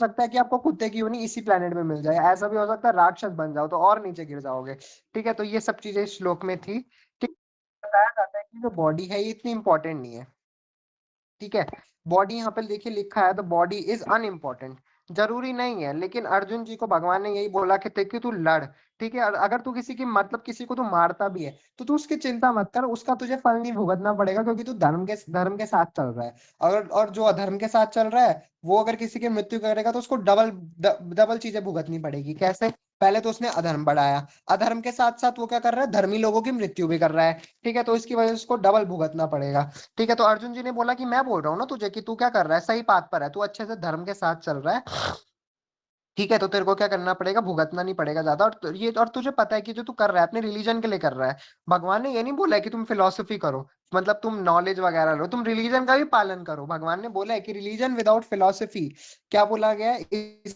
सकता है कि आपको कुत्ते की यूनी इसी प्लेनेट में मिल जाए, ऐसा भी हो सकता है राक्षस बन जाओ तो और नीचे गिर जाओगे। ठीक है, तो ये सब चीजें इस श्लोक में थी। ठीक, बताया जाता है कि जो बॉडी है ये इतनी इंपॉर्टेंट नहीं है। ठीक है, बॉडी यहाँ पे देखिए लिखा है, द बॉडी इज अनइम्पोर्टेंट, जरूरी नहीं है, लेकिन अर्जुन जी को भगवान ने यही बोला कि तू लड़। ठीक है, और अगर तू किसी की मतलब किसी को तू मारता भी है तो तू उसकी चिंता मत कर, उसका तुझे फल नहीं भुगतना पड़ेगा, क्योंकि तू धर्म के साथ चल रहा है। और जो अधर्म के साथ चल रहा है वो अगर किसी की मृत्यु करेगा तो उसको डबल डबल चीजें भुगतनी पड़ेगी। कैसे? पहले तो उसने अधर्म बढ़ाया, अधर्म के साथ साथ वो क्या कर रहा है, धर्मी लोगों की मृत्यु भी कर रहा है। ठीक है, तो इसकी वजह से उसको डबल भुगतना पड़ेगा। ठीक है, तो अर्जुन जी ने बोला कि मैं बोल रहा हूँ ना तुझे कि तू क्या कर रहा है, सही बात पर है, तू अच्छे से धर्म के साथ चल रहा है। ठीक है, तो तेरे को क्या करना पड़ेगा, भुगतना नहीं पड़ेगा ज्यादा। और तुझे पता है कि जो तू कर रहा है अपने रिलीजन के लिए कर रहा है। भगवान ने ये नहीं बोला है कि तुम फिलोसफी करो, मतलब तुम नॉलेज वगैरह लो, तुम रिलीजन का भी पालन करो। भगवान ने बोला है कि रिलीजन विदाउट फिलोसफी, क्या बोला गया है, इज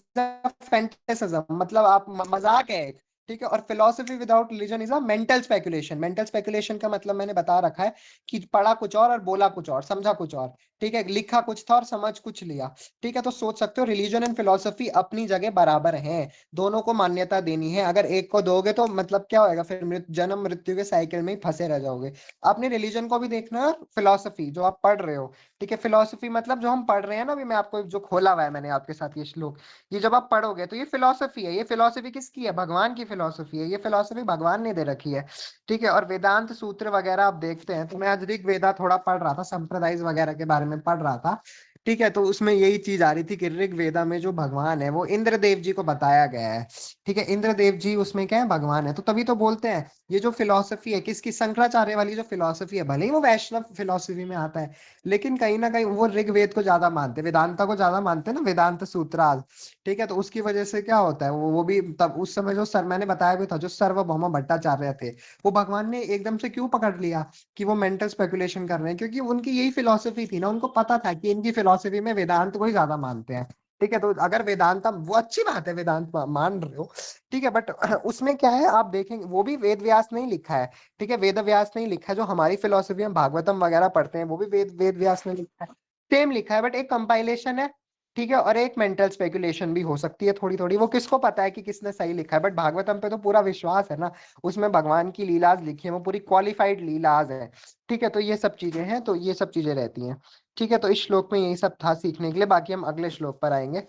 फैंटेसिज्म, मतलब आप मजाक है एक। ठीक है, और philosophy without religion is a mental speculation. Mental speculation का मतलब मैंने बता रखा है कि पढ़ा कुछ और बोला कुछ और, समझा कुछ और। ठीक है, लिखा कुछ था और समझ कुछ लिया। ठीक है, तो सोच सकते हो रिलीजन एंड फिलोसफी अपनी जगह बराबर हैं, दोनों को मान्यता देनी है। अगर एक को दोगे तो मतलब क्या होएगा, फिर जन्म मृत्यु के साइकिल में ही फंसे रह जाओगे। अपने रिलीजन को भी देखना है, फिलोसफी जो आप पढ़ रहे हो। ठीक है, फिलोसफी मतलब जो हम पढ़ रहे हैं ना, अभी मैं आपको जो खोला हुआ है मैंने आपके साथ ये श्लोक, ये जब आप पढ़ोगे तो ये फिलोसफी है। ये फिलोसफी किसकी है, भगवान की फिलोसफी है, ये फिलोसफी भगवान ने दे रखी है। ठीक है, और वेदांत सूत्र वगैरह आप देखते हैं, तो मैं आज ऋग्वेदा थोड़ा पढ़ रहा था, संप्रदाय वगैरह के बारे में पढ़ रहा था। ठीक है, तो उसमें यही चीज आ रही थी कि ऋग्वेदा में जो भगवान है वो इंद्रदेव जी को बताया गया है। ठीक है, इंद्रदेव जी उसमें क्या है, भगवान है। तो तभी तो बोलते हैं ये जो फिलॉसफी है किसकी, शंकराचार्य वाली जो फिलॉसफी है, भले ही वो वैष्णव फिलॉसफी में आता है, लेकिन कहीं ना कहीं वो ऋग्वेद को ज्यादा मानते, वेदांता को ज्यादा मानते हैं ना, वेदांत सूत्राल। ठीक है, तो उसकी वजह से क्या होता है, वो भी तब उस समय जो सर मैंने बताया भी था, जो सर्वभौम भट्टाचार्य थे, वो भगवान ने एकदम से क्यों पकड़ लिया कि वो मेंटल स्पेकुलेशन कर रहे हैं, क्योंकि उनकी यही फिलॉसफी थी ना, उनको पता था कि इनकी फिलॉसफी में वेदांत को ही ज्यादा मानते हैं। ठीक है, तो अगर वेदांत, वो अच्छी बात है वेदांत मान रहे हो। ठीक है, बट उसमें क्या है आप देखेंगे, वो भी वेद व्यास नहीं लिखा है। ठीक है, वेद व्यास नहीं लिखा है, जो हमारी फिलोसफी में भागवतम वगैरह पढ़ते हैं वो भी वेद वेद व्यास ने लिखा है। सेम लिखा है, बट एक कंपाइलेशन है। ठीक है, और एक मेंटल स्पेकुलेशन भी हो सकती है थोड़ी थोड़ी, वो किसको पता है कि किसने सही लिखा है, बट भागवतम पे तो पूरा विश्वास है ना, उसमें भगवान की लीलाज लिखी है, वो पूरी क्वालिफाइड लीलाज है। ठीक है, तो ये सब चीजें हैं, तो ये सब चीजें रहती हैं। ठीक है, तो इस श्लोक में यही सब था सीखने के लिए, बाकी हम अगले श्लोक पर आएंगे।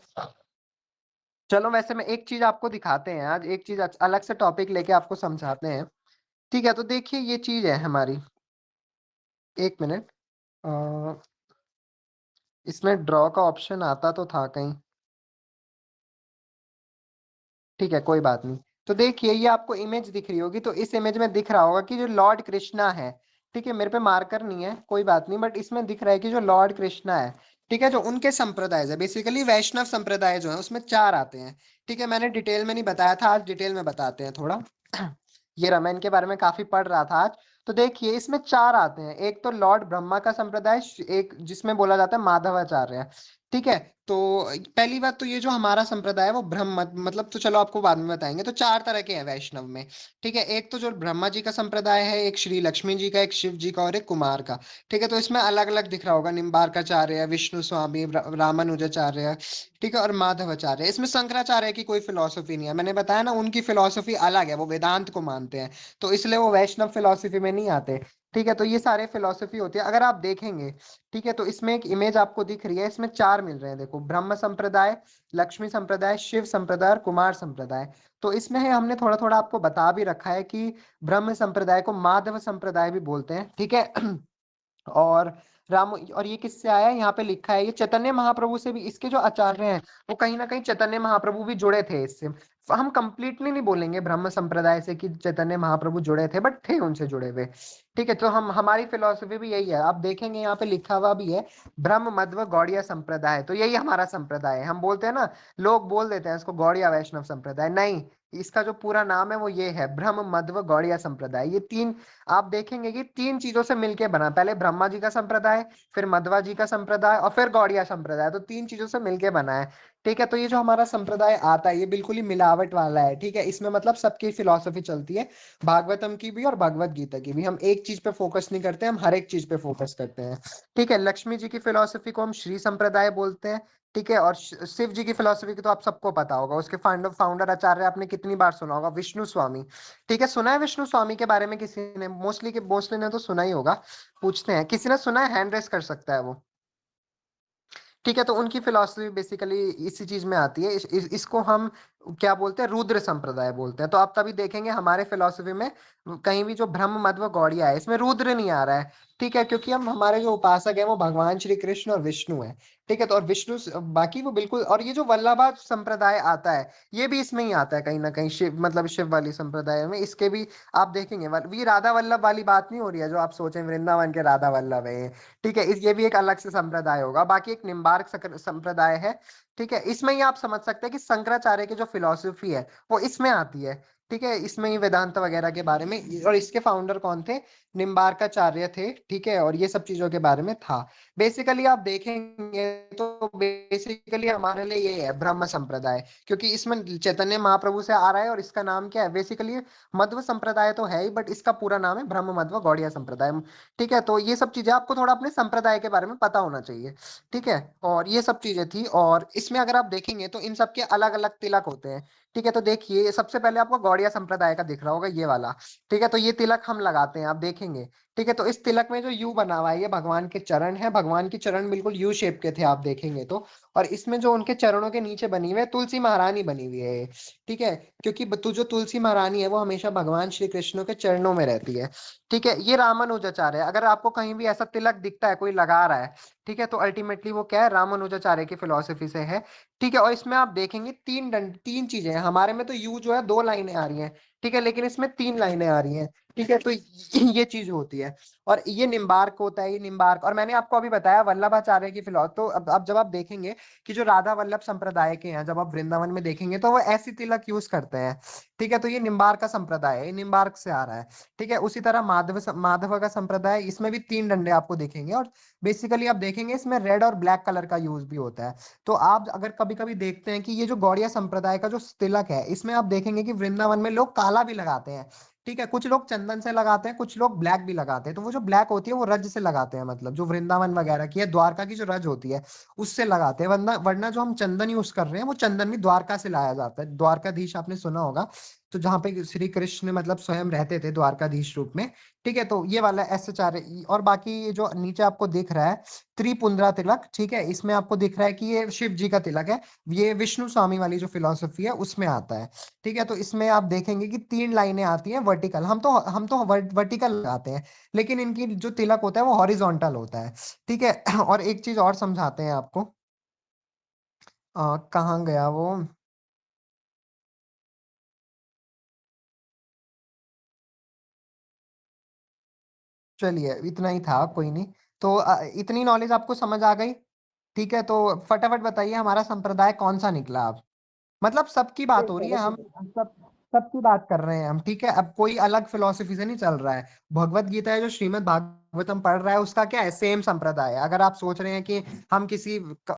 चलो, वैसे में एक चीज आपको दिखाते हैं आज, एक चीज अलग से टॉपिक लेके आपको समझाते हैं। ठीक है, तो देखिए ये चीज है हमारी, एक मिनट। अ, इसमें ड्रॉ का ऑप्शन आता तो था कहीं। ठीक है, कोई बात नहीं। तो देखिए ये आपको इमेज दिख रही होगी, तो इस इमेज में दिख रहा होगा कि जो लॉर्ड कृष्णा है। ठीक है, मेरे पे मार्कर नहीं है, कोई बात नहीं, बट इसमें दिख रहा है कि जो लॉर्ड कृष्णा है, ठीक है, जो उनके संप्रदाय है, बेसिकली वैष्णव संप्रदाय जो है उसमें चार आते हैं। ठीक है, मैंने डिटेल में नहीं बताया था, आज डिटेल में बताते हैं थोड़ा। ये रहा, मैं इनके बारे में काफी पढ़ रहा था आज। तो देखिए इसमें चार आते हैं, एक तो लॉर्ड ब्रह्मा का संप्रदाय, एक जिसमें बोला जाता है माधवाचार्य। ठीक है, तो पहली बात तो ये जो हमारा संप्रदाय है वो ब्रह्म मतलब, तो चलो आपको बाद में बताएंगे। तो चार तरह के हैं वैष्णव में। ठीक है, एक तो जो ब्रह्मा जी का संप्रदाय है, एक श्री लक्ष्मी जी का, एक शिव जी का और एक कुमार का। ठीक है, तो इसमें अलग अलग दिख रहा होगा, निम्बार्काचार्य, विष्णु स्वामी, रामानुजाचार्य। ठीक है, और माधवाचार्य। इसमें शंकराचार्य की कोई फिलोसफी नहीं है, मैंने बताया ना उनकी फिलोसफी अलग है, वो वेदांत को मानते हैं, तो इसलिए वो वैष्णव फिलोसफी में नहीं आते। ठीक है, तो ये सारे फिलोसफी होती है अगर आप देखेंगे। ठीक है, तो इसमें एक इमेज आपको दिख रही है, इसमें चार मिल रहे हैं, देखो, ब्रह्म संप्रदाय, लक्ष्मी संप्रदाय, शिव संप्रदाय और कुमार संप्रदाय। तो इसमें है, हमने थोड़ा थोड़ा आपको बता भी रखा है कि ब्रह्म संप्रदाय को माधव संप्रदाय भी बोलते हैं। ठीक है, और राम, और ये किससे आया है, यहाँ पे लिखा है ये चैतन्य महाप्रभु से भी, इसके जो आचार्य हैं वो कहीं ना कहीं चैतन्य महाप्रभु भी जुड़े थे इससे। हम कंप्लीटली नहीं बोलेंगे ब्रह्म संप्रदाय से कि चैतन्य महाप्रभु जुड़े थे, बट थे उनसे जुड़े हुए। ठीक है, तो हम, हमारी फिलोसफी भी यही है, आप देखेंगे यहाँ पे लिखा हुआ भी है, ब्रह्म मध्व गौड़िया संप्रदाय, तो यही हमारा संप्रदाय है। हम बोलते हैं ना, लोग बोल देते हैं इसको गौड़िया वैष्णव संप्रदाय, नहीं, इसका जो पूरा नाम है वो ये है, ब्रह्म मध्व गौड़िया संप्रदाय। ये तीन, आप देखेंगे कि तीन चीजों से मिलके बना, पहले ब्रह्मा जी का संप्रदाय, फिर मध्वा जी का संप्रदाय और फिर गौड़िया संप्रदाय, तो तीन चीजों से मिलके बना है। ठीक है, तो ये जो हमारा संप्रदाय आता है ये बिल्कुल ही मिलावट वाला है। ठीक है, इसमें मतलब सबकी फिलॉसफी चलती है, भागवतम की भी और भगवत गीता की भी। हम एक चीज पे फोकस नहीं करते, हम हर एक चीज पे फोकस करते हैं। ठीक है, लक्ष्मी जी की फिलॉसफी को हम श्री संप्रदाय बोलते हैं। ठीक है। और शिव जी की फिलोसफी की तो आप सबको पता होगा, उसके फाउंडर फाउंडर आचार्य आपने कितनी बार सुना होगा, विष्णु स्वामी। ठीक है, सुना है विष्णु स्वामी के बारे में किसी ने? मोस्टली ने तो सुना ही होगा। पूछते हैं, किसी ने सुना है? हैंड रेस कर सकता है वो। ठीक है, तो उनकी फिलॉसफी बेसिकली इसी चीज में आती है। इसको हम क्या बोलते हैं? रुद्र संप्रदाय बोलते हैं। तो आप तभी देखेंगे हमारे फिलॉसफी में कहीं भी जो ब्रह्म मध्व गौड़िया है, इसमें रुद्र नहीं आ रहा है। ठीक है, क्योंकि हम हमारे जो उपासक है वो भगवान श्री कृष्ण और विष्णु है। ठीक है, तो और विष्णु बाकी वो बिल्कुल। और ये जो वल्लभा संप्रदाय आता है, ये भी इसमें ही आता है कहीं ना कहीं, शिव मतलब शिव वाली संप्रदाय में इसके भी आप देखेंगे। ये राधा वल्लभ वाली बात नहीं हो रही है जो आप सोचें वृंदावन के राधा वल्लभ है। ठीक है, ये भी एक अलग से संप्रदाय होगा। बाकी एक निम्बार्क संप्रदाय है। ठीक है, इसमें ही आप समझ सकते हैं कि शंकराचार्य की जो फिलॉसफी है वो इसमें आती है। ठीक है, इसमें ही वेदांत वगैरह के बारे में। और इसके फाउंडर कौन थे? निम्बार्काचार्य थे। ठीक है, और ये सब चीजों के बारे में था। बेसिकली आप देखेंगे तो बेसिकली हमारे लिए ये है ब्रह्म संप्रदाय, क्योंकि इसमें चैतन्य महाप्रभु से आ रहा है। और इसका नाम क्या है? बेसिकली मध्व संप्रदाय तो है ही, बट इसका पूरा नाम है ब्रह्म मध्व गौड़िया संप्रदाय। ठीक है, तो ये सब चीजें आपको थोड़ा अपने संप्रदाय के बारे में पता होना चाहिए। ठीक है, और ये सब चीजें थी। और इसमें अगर आप देखेंगे तो इन सबके अलग अलग तिलक होते हैं। ठीक है, तो देखिए सबसे पहले आपको गौड़िया संप्रदाय का दिख रहा होगा, ये वाला। ठीक है, तो ये तिलक हम लगाते हैं, आप देखेंगे। ठीक है, तो इस तिलक में जो यू बना हुआ है, ये भगवान के चरण है। भगवान के चरण बिल्कुल यू शेप के थे, आप देखेंगे तो। और इसमें जो उनके चरणों के नीचे बनी हुई है, तुलसी महारानी बनी हुई है ये। ठीक है, क्योंकि जो तुलसी महारानी है वो हमेशा भगवान श्री कृष्ण के चरणों में रहती है। ठीक है, ये रामानुजाचार्य है। अगर आपको कहीं भी ऐसा तिलक दिखता है कोई लगा रहा है, ठीक है, तो अल्टीमेटली वो क्या है? रामानुजाचार्य की फिलोसफी से है। ठीक है, और इसमें आप देखेंगे तीन चीजें हैं। हमारे में तो यू जो है 2 लाइनें आ रही हैं। ठीक है, लेकिन इसमें 3 लाइनें आ रही हैं। ठीक है, तो ये चीज होती है। और ये निम्बार्क होता है, ये निम्बार्क। और मैंने आपको अभी बताया वल्लभाचार्य की फिलॉसफी। तो अब जब आप देखेंगे कि जो राधा वल्लभ संप्रदाय के हैं, जब आप वृंदावन में देखेंगे तो वो ऐसी तिलक यूज करते हैं। ठीक है, तो ये निम्बार्क का संप्रदाय है, ये निम्बार्क से आ रहा है। ठीक है, उसी तरह माधव का संप्रदाय, इसमें भी 3 डंडे आपको दिखेंगे। और बेसिकली आप देखेंगे इसमें रेड और ब्लैक कलर का यूज भी होता है। तो आप अगर कभी कभी देखते हैं कि ये जो गौड़िया संप्रदाय का जो तिलक है, इसमें आप देखेंगे कि वृंदावन में लोग काला भी लगाते हैं। ठीक है, कुछ लोग चंदन से लगाते हैं, कुछ लोग ब्लैक भी लगाते हैं। तो वो जो ब्लैक होती है वो रज से लगाते हैं, मतलब जो वृंदावन वगैरह की है, द्वारका की जो रज होती है उससे लगाते हैं। वरना वरना जो हम चंदन यूज कर रहे हैं वो चंदन भी द्वारका से लाया जाता है। द्वारकाधीश आपने सुना होगा, तो जहाँ पे श्री कृष्ण मतलब स्वयं रहते थे द्वारकाधीश रूप में। ठीक है, तो ये वाला S H R A। और बाकी ये जो नीचे आपको दिख रहा है त्रिपुंद्रा तिलक, ठीक है, इसमें आपको दिख रहा है कि ये शिव जी का तिलक है। ये विष्णु स्वामी वाली जो फिलोसफी है उसमें आता है। ठीक है, तो इसमें आप देखेंगे कि 3 लाइनें आती हैं वर्टिकल। हम तो वर्टिकल लगाते हैं, लेकिन इनकी जो तिलक होता है वो हॉरिजॉन्टल होता है। ठीक है और एक चीज और समझाते हैं आपको। कहाँ गया वो? चलिए, इतना ही था, कोई नहीं। तो इतनी नॉलेज आपको समझ आ गई? ठीक है, तो फटाफट बताइए हमारा संप्रदाय कौन सा निकला आप? मतलब सबकी बात हो रही है, हम सब सबकी बात कर रहे हैं हम। ठीक है, अब कोई अलग फिलोसफी से नहीं चल रहा है। भगवत गीता है जो श्रीमद् भागवतम पढ़ रहा है उसका क्या है? सेम संप्रदाय है। अगर आप सोच रहे हैं कि हम किसी